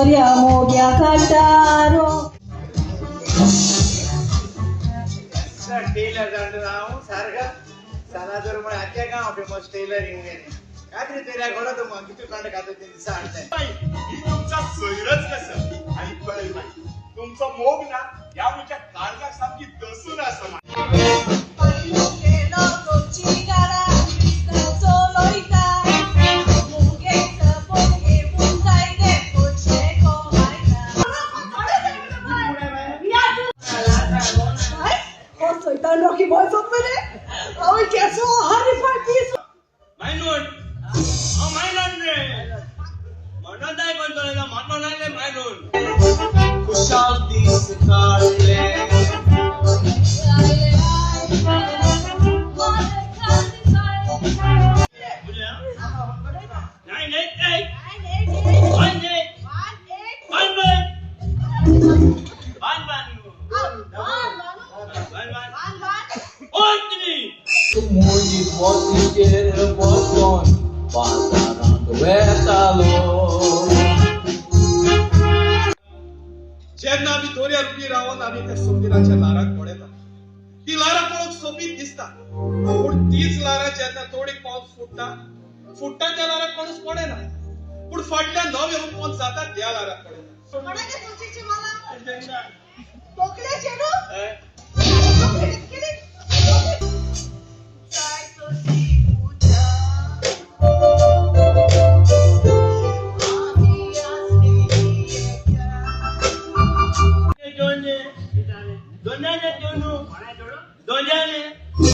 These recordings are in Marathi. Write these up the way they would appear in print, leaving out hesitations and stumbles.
बऱ्या मोग्या काटारो टेलर जाऊ सारखा सनाजर मुळे आजच्या गाव फेमस टेलरिंग काहीतरी तेऱ्या घडत मग किती कांड खात ते सांगताय तुमचा सोयरच कसं आणि कळेल नाही तुमचं मोग ना यामुळेच्या काळजात सारखी दसून असं Rocky boy from Mene. Oh, it gets so hard if I piece. Mainon. Oh, Mainon re. Mainon dai kon to na Mainon le Mainon. खुशाल दिस काढले Muy positive botón pasando vétalo. जेन्ना आम्ही दोऱ्या रुपी रावून आम्ही त्या सुंदराच्या लाराक पडयता ती लारा पळोवंक सोबीत दिसता पूण तीच लारा जेन्ना थोडी पावस फुटता त्या लाराक कोणूच पडना पूण फाटल्यान नवे रूप जाता त्या लाराक पडना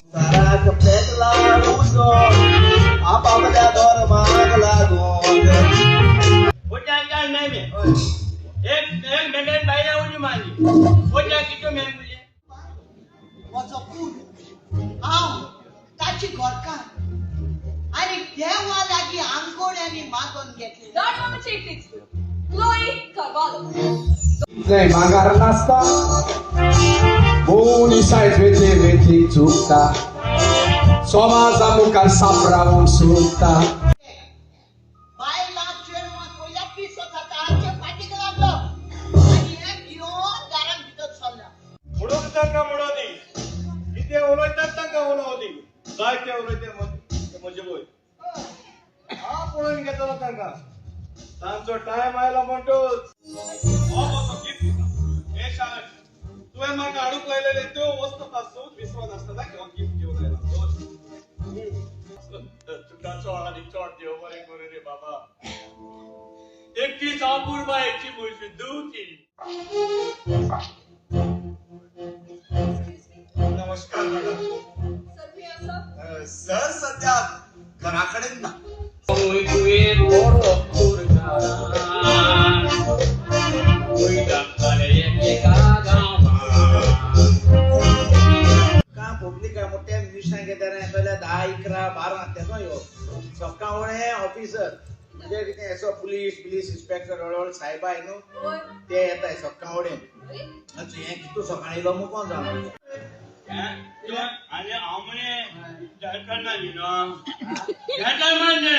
सारा कपेतला रुजो आपापल्या दोर माग लागून होत्या काय नाही मे एक मेंढ्यान बाहेर उडी मारली होत्या किती मेन मुले म्हजो पूत हांव ताची घोरकार आनी देवा लागीं आंगोड्यांनी मागून घेतली Zay magar nasta. Buni sai vete chukta. Somaza mukan sapraun sutta. बायला चेडवा कोयल्या पिसो जाता आमच्या फाटीक लागलो आनी हे घेवन दारान भितर सरला म्हणून तांकां म्हणोनी कितें उलयतात तांकां उलोवनी जाय ते उलयते म्हणजे बोय हा पळोवन घेतलो तांकां तांचो टायम आयलो म्हणटोच हे शाळेत तुवें म्हाका हाडूंक लायलेले त्यो वस्तू पासून विसवत आसतना किंवा गिफ्ट घेवन आयला तुकाचो आनी चोट देव बरें करूं रे बाबा एकटी सापूरबा एकटी मुळशी दुची नमस्कार मॅडम सर सध्या घराकडे ना Muy bien, por purga. Muy da kare ye kagama. का पब्लिक मोठ्या मिनिस्टरांक घेताना पयल्या 10 11 12 तेचो यो सकाळी ऑफिसर म्हणजे कितें असो पुलीस इन्स्पेक्टर हळूहळू साहेब आहे न्हू ते येताय सकाळी हे कितू सकाळी येयलो मुकोन जावन आणि आमने जळकण नाही ना जळकण म्हणजे